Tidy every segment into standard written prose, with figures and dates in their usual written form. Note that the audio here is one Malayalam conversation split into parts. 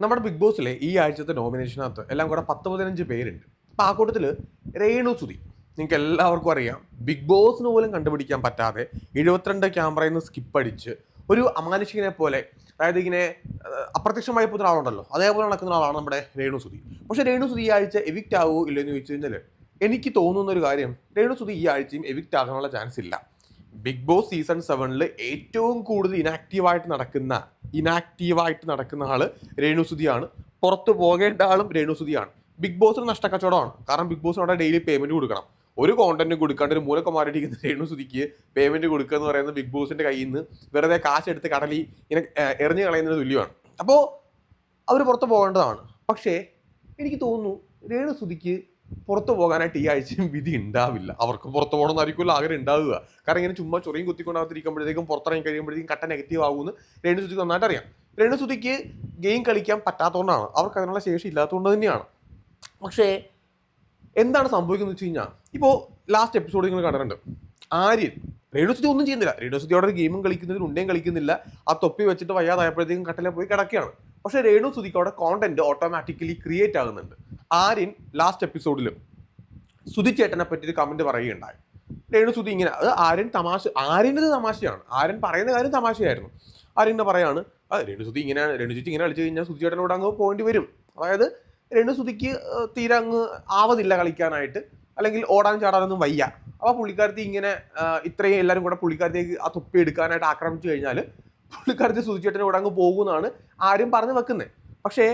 നമ്മുടെ ബിഗ് ബോസിലെ ഈ ആഴ്ചത്തെ നോമിനേഷനകത്ത് എല്ലാം കൂടെ 10-15 പേരുണ്ട്. അപ്പോൾ ആ കൂട്ടത്തിൽ രേണു സുധി, നിങ്ങൾക്ക് എല്ലാവർക്കും അറിയാം, ബിഗ് ബോസിന് പോലും കണ്ടുപിടിക്കാൻ പറ്റാതെ 72 ക്യാമറയിൽ നിന്ന് സ്കിപ്പ് അടിച്ച് ഒരു അമാനുഷികനെ പോലെ, അതായത് ഇങ്ങനെ അപ്രത്യക്ഷമായി പോകുന്ന ഒരാളുണ്ടല്ലോ, അതേപോലെ നടക്കുന്ന ആളാണ് നമ്മുടെ രേണു സുധി. പക്ഷേ രേണു സുധി ഈ ആഴ്ച എവിക്റ്റ് ആവുമോ ഇല്ലെന്ന് ചോദിച്ചു കഴിഞ്ഞാൽ എനിക്ക് തോന്നുന്ന ഒരു കാര്യം, രേണു സുധി ഈ ആഴ്ചയും എവിക്റ്റ് ആകാനുള്ള ചാൻസ് ഇല്ല. ബിഗ് ബോസ് സീസൺ 7 ഏറ്റവും കൂടുതൽ ഇനാക്റ്റീവായിട്ട് നടക്കുന്ന ആള് രേണു സുധിയാണ്. പുറത്തു പോകേണ്ട ആളും രേണു സുധിയാണ്. ബിഗ് ബോസിന് നഷ്ടക്കച്ചവടമാണ്. കാരണം ബിഗ് ബോസിനോട് ഡെയിലി പേയ്മെന്റ് കൊടുക്കണം. ഒരു കോണ്ടന്റ് കൊടുക്കാണ്ട് ഒരു മൂലക്കുമാരിട്ടിരിക്കുന്ന രേണു സുധിക്ക് പേയ്മെന്റ് കൊടുക്കുക എന്ന് പറയുന്നത് ബിഗ് ബോസിന്റെ കയ്യിൽ നിന്ന് വെറുതെ കാശെടുത്ത് കടലിൽ ഇങ്ങനെ എറിഞ്ഞു കളയുന്നത് തുല്യമാണ്. അപ്പോൾ അവർ പുറത്തു പോകേണ്ടതാണ്. പക്ഷേ എനിക്ക് തോന്നുന്നു രേണു സുധിക്ക് പുറത്തു പോകാനായിട്ട് ഈ ആഴ്ചയും വിധി ഉണ്ടാവില്ല. അവർക്ക് പുറത്തു പോകണമെന്നായിരിക്കുമല്ലോ ആഗ്രഹം ഉണ്ടാവുക. കാരണം ഇങ്ങനെ ചുമ്മാ ചൊറിയും കുത്തിക്കൊണ്ടാകത്തിരിക്കുമ്പോഴത്തേക്കും പുറത്തിറങ്ങി കഴിയുമ്പോഴത്തേക്കും കട്ട നെഗറ്റീവ് ആകുമെന്ന് രേണു സുധിക്ക് നന്നായിട്ട് അറിയാം. രേണു സുധിക്ക് ഗെയിം കളിക്കാൻ പറ്റാത്തതുകൊണ്ടാണ്, അവർക്ക് അതിനുള്ള ശേഷി ഇല്ലാത്തതുകൊണ്ട് തന്നെയാണ്. പക്ഷേ എന്താണ് സംഭവിക്കുന്നത് വെച്ച് കഴിഞ്ഞാൽ, ഇപ്പോൾ ലാസ്റ്റ് എപ്പിസോഡ് നിങ്ങൾ കണ്ടിട്ടുണ്ട്, ആര്യൻ രേണു സുധി ഒന്നും ചെയ്യുന്നില്ല. രേണു സുധി അവിടെ ഗെയിമും കളിക്കുന്നില്ല, ഉണ്ടയും കളിക്കുന്നില്ല. ആ തൊപ്പി വെച്ചിട്ട് വയ്യാതായപ്പോഴത്തേക്കും കട്ടലെ പോയി കിടക്കുകയാണ്. പക്ഷേ രേണു സുധിക്ക് അവിടെ കോണ്ടന്റ് ഓട്ടോമാറ്റിക്കലി ക്രിയേറ്റ് ആകുന്നുണ്ട്. ആര്യൻ ലാസ്റ്റ് എപ്പിസോഡിൽ സുധി ചേട്ടനെ പറ്റി ഒരു കമന്റ് പറയുകയുണ്ടായി. രേണു സുധി ഇങ്ങനെ, അത് ആര്യൻ്റെ തമാശയാണ്, ആര്യൻ പറയുന്ന കാര്യം തമാശയായിരുന്നു. ആര്യൻ പറയാണ്, രേണു സുധി ഇങ്ങനെയാണ്, രേണു സുധി ഇങ്ങനെ കളിച്ചു കഴിഞ്ഞാൽ സുധി ചേട്ടനോട് അങ്ങ് പോകേണ്ടി വരും. അതായത് രേണു സുധിക്ക് തീരെ അങ്ങ് ആവതില്ല കളിക്കാനായിട്ട്, അല്ലെങ്കിൽ ഓടാനും ചാടാനൊന്നും വയ്യ. അപ്പോൾ പുള്ളിക്കാരത്തി ഇങ്ങനെ ഇത്രയും എല്ലാവരും കൂടെ പുള്ളിക്കാരത്തേക്ക് ആ തൊപ്പി എടുക്കാനായിട്ട് ആക്രമിച്ചു കഴിഞ്ഞാൽ പുള്ളിക്കാരത്തി സുധി ചേട്ടൻ്റെ കൂടെ അങ്ങ് പോകുമെന്നാണ് ആരും പറഞ്ഞു വെക്കുന്നത്. പക്ഷേ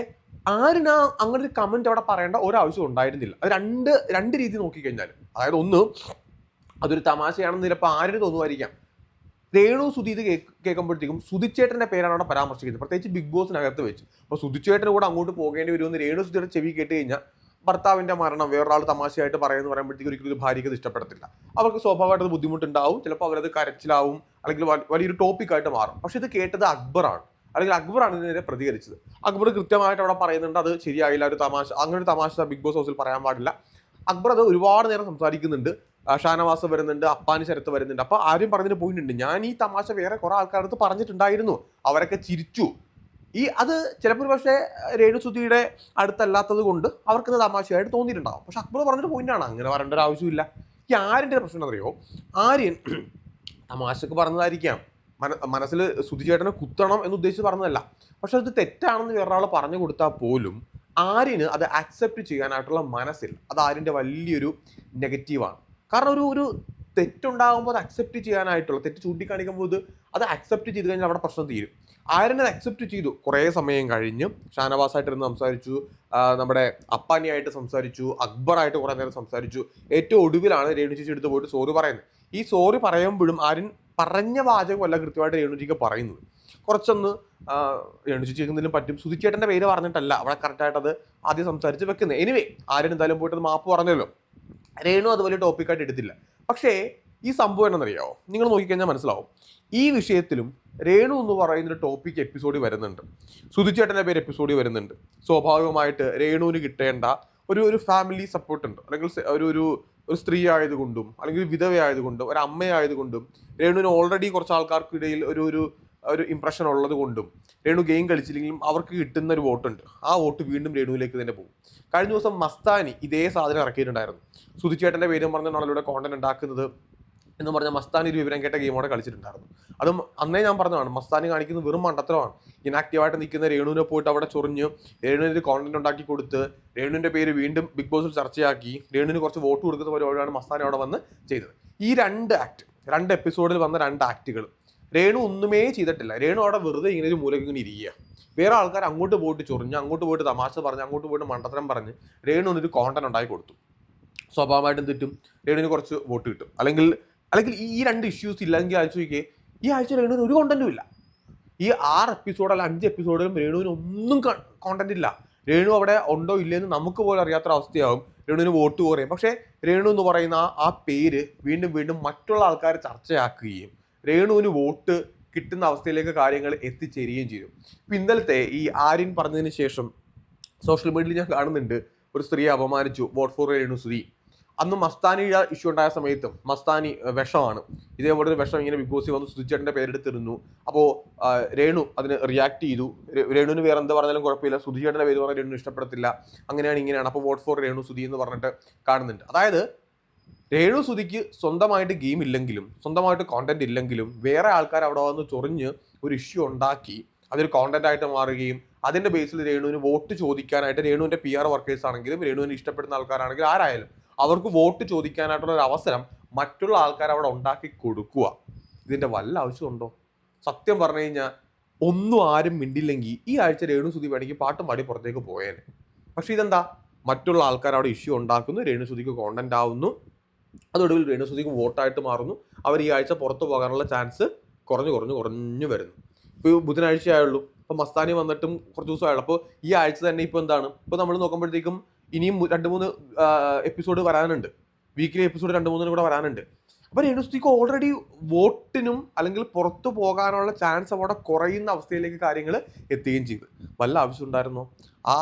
ആരിനാ അങ്ങനെ ഒരു കമന്റ് അവിടെ പറയേണ്ട ഒരാവശ്യം ഉണ്ടായിരുന്നില്ല. അത് രണ്ട് രീതി നോക്കിക്കഴിഞ്ഞാൽ, അതായത് ഒന്ന്, അതൊരു തമാശയാണെന്ന് ചിലപ്പോൾ ആരിന് തോന്നുമായിരിക്കാം. രേണു സുധി ഇത് കേൾക്കുമ്പോഴത്തേക്കും സുധിച്ചേട്ടന്റെ പേരാണ് അവിടെ പരാമർശിക്കുന്നത്, പ്രത്യേകിച്ച് ബിഗ് ബോസിനകത്ത് വെച്ച്. അപ്പോൾ സുധിച്ചേട്ടന് കൂടെ അങ്ങോട്ട് പോകേണ്ടി വരുമെന്ന് രേണു സുധിയുടെ ചെവി കേട്ട് കഴിഞ്ഞാൽ, ഭർത്താവിന്റെ മരണം വേറൊരാൾ തമാശയായിട്ട് പറയുമ്പോഴത്തേക്കും ഒരിക്കലും ഒരു ഭാര്യയ്ക്ക് അത് ഇഷ്ടപ്പെടത്തില്ല. അവർക്ക് സ്വാഭാവികമായിട്ട് ബുദ്ധിമുട്ടുണ്ടാവും, ചിലപ്പോൾ അവരത് കരച്ചിലാവും, അല്ലെങ്കിൽ വലിയൊരു ടോപ്പിക്കായിട്ട് മാറും. പക്ഷെ ഇത് കേട്ടത് അക്ബറാണ്, അല്ലെങ്കിൽ അക്ബറാണ് ഇതിനെതിരെ പ്രതികരിച്ചത്. അക്ബർ കൃത്യമായിട്ട് അവിടെ പറയുന്നുണ്ട്, അത് ശരിയായില്ല, ഒരു തമാശ, അങ്ങനെ ഒരു തമാശ ബിഗ് ബോസ് ഹൗസിൽ പറയാൻ പാടില്ല. അക്ബർ അത് ഒരുപാട് നേരം സംസാരിക്കുന്നുണ്ട്. ഷാനവാസ് വരുന്നുണ്ട്, അപ്പാനി ശരത്ത് വരുന്നുണ്ട്. അപ്പോൾ ആരും പറഞ്ഞിട്ട് പോയിട്ടുണ്ട്, ഞാൻ ഈ തമാശ വേറെ കുറെ ആൾക്കാരടുത്ത് പറഞ്ഞിട്ടുണ്ടായിരുന്നു, അവരൊക്കെ ചിരിച്ചു. അത് ചിലപ്പോൾ പക്ഷേ രേണു സുധിയുടെ അടുത്തല്ലാത്തത് കൊണ്ട് അവർക്കത് തമാശയായിട്ട് തോന്നിയിട്ടുണ്ടാവും. പക്ഷെ അക്ബർ പറഞ്ഞിട്ട് പോയിന്റാണ്, അങ്ങനെ പറയേണ്ട ഒരു ആവശ്യമില്ല. ഈ ആര്യൻ്റെ പ്രശ്നം എന്നറിയോ, ആര്യൻ തമാശക്ക് പറഞ്ഞതായിരിക്കാം, മനസ്സിൽ സുധിചേട്ടനെ കുത്തണം എന്ന് ഉദ്ദേശിച്ച് പറഞ്ഞതല്ല. പക്ഷെ അത് തെറ്റാണെന്ന് വേറൊരാൾ പറഞ്ഞു കൊടുത്താൽ പോലും ആര്യന് അത് ആക്സെപ്റ്റ് ചെയ്യാനായിട്ടുള്ള മനസ്സിൽ, അത് ആര്യൻ്റെ വലിയൊരു നെഗറ്റീവാണ്. കാരണം ഒരു തെറ്റുണ്ടാകുമ്പോൾ അത് അക്സെപ്റ്റ് ചെയ്യാനായിട്ടുള്ള, തെറ്റ് ചൂണ്ടിക്കാണിക്കുമ്പോൾ അത് അക്സെപ്റ്റ് ചെയ്ത് കഴിഞ്ഞാൽ അവിടെ പ്രശ്നം തീരും. ആര്യൻ അത് അക്സെപ്റ്റ് ചെയ്തു. കുറേ സമയം കഴിഞ്ഞ് ഷാനവാസായിട്ടിരുന്ന് സംസാരിച്ചു, നമ്മുടെ അപ്പാനിയായിട്ട് സംസാരിച്ചു, അക്ബറായിട്ട് കുറേ നേരം സംസാരിച്ചു. ഏറ്റവും ഒടുവിലാണ് രേണു ചേച്ചി എടുത്ത് പോയിട്ട് സോറി പറയുന്നത്. ഈ സോറി പറയുമ്പോഴും ആര്യൻ പറഞ്ഞ വാചകമല്ല കൃത്യമായിട്ട് രേണുജിക്ക് പറയുന്നത്. കുറച്ചൊന്ന് രേണുജിക്ക് എന്തെങ്കിലും പറ്റും, സുധിച്ചേട്ടൻ്റെ പേര് പറഞ്ഞിട്ടല്ല അവിടെ കറക്റ്റായിട്ട് അത് ആദ്യം സംസാരിച്ച് വെക്കുന്നത്. എനിവേ ആര്യൻ എന്തായാലും പോയിട്ട് മാപ്പ് പറഞ്ഞല്ലോ. രേണു അതുപോലെ ടോപ്പിക്കായിട്ട് എടുത്തില്ല. പക്ഷേ ഈ സംഭവം എന്നറിയാമോ, നിങ്ങൾ നോക്കിക്കഴിഞ്ഞാൽ മനസ്സിലാവും. ഈ വിഷയത്തിലും രേണു എന്ന് പറയുന്നൊരു ടോപ്പിക് എപ്പിസോഡിൽ വരുന്നുണ്ട്, സുധിച്ചേട്ടൻ്റെ പേര് എപ്പിസോഡിൽ വരുന്നുണ്ട്. സ്വാഭാവികമായിട്ട് രേണുവിന് കിട്ടേണ്ട ഒരു ഫാമിലി സപ്പോർട്ട് ഉണ്ട്, അല്ലെങ്കിൽ ഒരു സ്ത്രീ ആയതുകൊണ്ടും, അല്ലെങ്കിൽ വിധവയായതുകൊണ്ടും, ഒരു അമ്മയായതുകൊണ്ടും, രേണുവിന് ഓൾറെഡി കുറച്ച് ആൾക്കാർക്കിടയിൽ ഒരു ഇംപ്രഷൻ ഉള്ളത് കൊണ്ടും, രേണു ഗെയിം കളിച്ചില്ലെങ്കിലും അവർക്ക് കിട്ടുന്ന ഒരു വോട്ടുണ്ട്. ആ വോട്ട് വീണ്ടും രേണുവിലേക്ക് തന്നെ പോകും. കഴിഞ്ഞ ദിവസം മസ്താനി ഇതേ സാധനം ഇറക്കിയിട്ടുണ്ടായിരുന്നു. സുധിച്ചേട്ടൻ്റെ പേരും പറഞ്ഞാണ് ഇവിടെ കോണ്ടന്റ് ഉണ്ടാക്കുന്നത് എന്ന് പറഞ്ഞാൽ മസ്താനി ഒരു വിവരം കേട്ട ഗെയിമോടെ കളിച്ചിട്ടുണ്ടായിരുന്നു. അതും അന്നേ ഞാൻ പറഞ്ഞതാണ്, മസ്താനി കാണിക്കുന്നത് വെറും മണ്ടത്തരമാണ്. ഇനാക്റ്റീവായിട്ട് നിൽക്കുന്ന രേണുവിനെ പോയിട്ട് അവിടെ ചൊറിഞ്ഞ് രേണുവിന് കോണ്ടന്റ് ഉണ്ടാക്കി കൊടുത്ത് രേണുവിൻ്റെ പേര് വീണ്ടും ബിഗ് ബോസിൽ ചർച്ചയാക്കി രേണുവിന് കുറച്ച് വോട്ട് കൊടുക്കുന്ന പരിപാടിയാണ് മസ്താനി അവിടെ വന്ന് ചെയ്തത്. ഈ രണ്ട് എപ്പിസോഡിൽ വന്ന 2 ആക്ടുകൾ രേണു ഒന്നുമേ ചെയ്തിട്ടില്ല. രേണു അവിടെ വെറുതെ ഇങ്ങനെ ഒരു മൂലക്ക് ഇങ്ങനെ ഇരിക്കുക. വേറെ ആൾക്കാർ അങ്ങോട്ട് പോയിട്ട് ചൊറിഞ്ഞ്, അങ്ങോട്ട് പോയിട്ട് തമാശ പറഞ്ഞ്, അങ്ങോട്ട് പോയിട്ട് മണ്ടത്തരം പറഞ്ഞ് രേണുവിനൊരു കോണ്ടന്റ് ഉണ്ടാക്കി കൊടുത്തു. സ്വാഭാവികമായിട്ടും തെറ്റും, രേണുവിന് കുറച്ച് വോട്ട് കിട്ടും. അല്ലെങ്കിൽ ഈ 2 ഇഷ്യൂസ് ഇല്ലെങ്കിൽ ആഴ്ച ചോദിക്കേ, ഈ ആഴ്ച രേണുവിന് ഒരു കോണ്ടന്റും ഇല്ല. ഈ 6 എപ്പിസോഡ് അല്ല 5 എപ്പിസോഡിലും രേണുവിന് ഒന്നും കോണ്ടന്റ് ഇല്ല. രേണു അവിടെ ഉണ്ടോ ഇല്ലെന്ന് നമുക്ക് പോലും അറിയാത്തൊരവസ്ഥയാവും. രേണുവിന് വോട്ട് കുറയും. പക്ഷേ രേണു എന്ന് പറയുന്ന ആ പേര് വീണ്ടും വീണ്ടും മറ്റുള്ള ആൾക്കാർ ചർച്ചയാക്കുകയും രേണുവിന് വോട്ട് കിട്ടുന്ന അവസ്ഥയിലേക്ക് കാര്യങ്ങൾ എത്തിച്ചേരുകയും ചെയ്യും. ഇപ്പം ഇന്നലത്തെ ഈ ആര്യൻ പറഞ്ഞതിന് ശേഷം സോഷ്യൽ മീഡിയയിൽ ഞാൻ കാണുന്നുണ്ട്, ഒരു സ്ത്രീയെ അപമാനിച്ചു, വോട്ട് ഫോർ രേണു സുധി. അന്ന് മസ്താനി ഇഷ്യൂ ഉണ്ടായ സമയത്തും മസ്താനി വിഷമാണ്, ഇതേപോലെ ഒരു വിഷം ഇങ്ങനെ ബിഗ് ബോസിൽ വന്ന് സുധിച്ചേട്ടൻ്റെ പേരെടുത്തിരുന്നു. അപ്പോൾ രേണു അതിന് റിയാക്ട് ചെയ്തു. രേണുവിന് വേറെ എന്താ പറഞ്ഞാലും കുഴപ്പമില്ല, സുധിച്ചേട്ടൻ്റെ പേര് പറഞ്ഞാൽ രേണു ഇഷ്ടപ്പെടത്തില്ല, അങ്ങനെയാണ് ഇങ്ങനെയാണ്, അപ്പോൾ വോട്ട് ഫോർ രേണു സുധി എന്ന് പറഞ്ഞിട്ട് കാണുന്നുണ്ട്. അതായത് രേണു സുധിക്ക് സ്വന്തമായിട്ട് ഗെയിം ഇല്ലെങ്കിലും സ്വന്തമായിട്ട് കോണ്ടന്റ് ഇല്ലെങ്കിലും വേറെ ആൾക്കാർ അവിടെ വന്ന് ചൊറിഞ്ഞ് ഒരു ഇഷ്യൂ ഉണ്ടാക്കി അതൊരു കോണ്ടന്റ് ആയിട്ട് മാറുകയും അതിന്റെ ബേസിൽ രേണുവിന് വോട്ട് ചോദിക്കാനായിട്ട്, രേണുവിന്റെ PR വർക്കേഴ്സ് ആണെങ്കിലും രേണുവിനെ ഇഷ്ടപ്പെടുന്ന ആൾക്കാരാണെങ്കിലും ആരായാലും അവർക്ക് വോട്ട് ചോദിക്കാനായിട്ടുള്ള ഒരു അവസരം മറ്റുള്ള ആൾക്കാർ അവിടെ ഉണ്ടാക്കി കൊടുക്കുക. ഇതിന്റെ വല്ല ആവശ്യമുണ്ടോ? സത്യം പറഞ്ഞു കഴിഞ്ഞാൽ ഒന്നും ആരും മിണ്ടില്ലെങ്കിൽ ഈ ആഴ്ച രേണു സുധി വേണമെങ്കിൽ പാട്ടും പാടി പുറത്തേക്ക് പോയേനെ. പക്ഷെ ഇതെന്താ, മറ്റുള്ള ആൾക്കാർ അവിടെ ഇഷ്യൂ ഉണ്ടാക്കുന്നു, രേണു സുധിക്ക് കോണ്ടന്റ് ആവുന്നു, അതോടുകൂടി രേണു സുധിക്ക് വോട്ടായിട്ട് മാറുന്നു. അവർ ഈ ആഴ്ച പുറത്തു പോകാനുള്ള ചാൻസ് കുറഞ്ഞു വരുന്നു. ഇപ്പോൾ ബുധനാഴ്ച ആയുള്ളൂ, ഇപ്പോൾ മസ്താനി വന്നിട്ടും കുറച്ച് ദിവസമായുള്ളൂ. അപ്പോൾ ഈ ആഴ്ച തന്നെ ഇപ്പോൾ എന്താണ്, ഇപ്പോൾ നമ്മൾ നോക്കുമ്പോഴത്തേക്കും ഇനിയും 2-3 എപ്പിസോഡ് വരാനുണ്ട്, വീക്കിലി എപ്പിസോഡ് 2-3 കൂടെ വരാനുണ്ട്. അപ്പോൾ രേണു സുധിക്ക് ഓൾറെഡി വോട്ടിനും അല്ലെങ്കിൽ പുറത്തു പോകാനുള്ള ചാൻസ് അവിടെ കുറയുന്ന അവസ്ഥയിലേക്ക് കാര്യങ്ങൾ എത്തുകയും ചെയ്തു. വല്ല ആവശ്യം ഉണ്ടായിരുന്നോ? ആ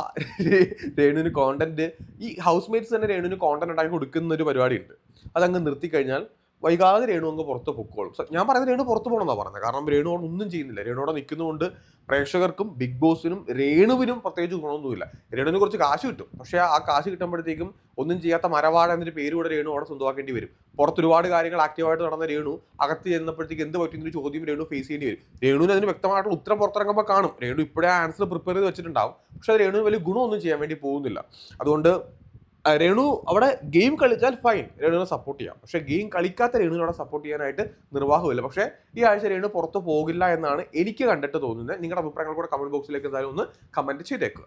രേണുവിന് കോണ്ടന്റ്, ഈ ഹൗസ് മേറ്റ്സ് തന്നെ രേണുവിന് കോണ്ടന്റ് ഉണ്ടാക്കി കൊടുക്കുന്ന ഒരു പരിപാടി ഉണ്ട്. അതങ്ങ് നിർത്തിക്കഴിഞ്ഞാൽ വൈകാതെ രേണു അങ്ങ് പുറത്ത് പൊക്കോളും. ഞാൻ പറയുന്നത് രേണു പുറത്ത് പോകണമെന്നാണ് പറഞ്ഞത്. കാരണം രേണുവോട് ഒന്നും ചെയ്യുന്നില്ല. രേണുവോടെ നിൽക്കുന്നതുകൊണ്ട് പ്രേക്ഷകർക്കും ബിഗ് ബോസിനും രേണുവിനും പ്രത്യേകിച്ച് ഗുണമൊന്നുമില്ല. രേണുവിന് കുറച്ച് കാശ് കിട്ടും, പക്ഷേ ആ കാശ് കിട്ടുമ്പോഴത്തേക്കും ഒന്നും ചെയ്യാത്ത മരവാട എന്നൊരു പേര് കൂടെ രേണു അവിടെ സ്വന്തമാക്കേണ്ടി വരും. പുറത്ത് ഒരുപാട് കാര്യങ്ങൾ ആക്റ്റീവായിട്ട് നടന്ന രേണു അകത്ത് ചെന്നപ്പോഴത്തേക്ക് എന്ത് പറ്റുന്നൊരു ചോദ്യം രേണു ഫേസ് ചെയ്യേണ്ടി വരും. രേണുവിന് അതിന് വ്യക്തമായിട്ടുള്ള ഉത്തരം പുറത്തിറങ്ങുമ്പോൾ കാണും. രേണു ഇപ്പോഴേ ആൻസർ പ്രിപ്പയർ ചെയ്ത് വെച്ചിട്ടുണ്ടാവും, പക്ഷെ അത് രേണുവിന് വലിയ ഗുണമൊന്നും ചെയ്യാൻ വേണ്ടി പോകുന്നില്ല. അതുകൊണ്ട് രേണു അവിടെ ഗെയിം കളിച്ചാൽ ഫൈൻ, രേണുവിനെ സപ്പോർട്ട് ചെയ്യാം. പക്ഷേ ഗെയിം കളിക്കാത്ത രേണുവിനെ അവിടെ സപ്പോർട്ട് ചെയ്യാനായിട്ട് നിർവാഹമില്ല. പക്ഷേ ഈ ആഴ്ച രേണു പുറത്ത് പോകില്ല എന്നാണ് എനിക്ക് കണ്ടിട്ട് തോന്നുന്നത്. നിങ്ങളുടെ അഭിപ്രായങ്ങൾ കൂടെ കമന്റ് ബോക്സിലേക്ക് എന്തായാലും ഒന്ന് കമന്റ് ചെയ്തേക്കുക.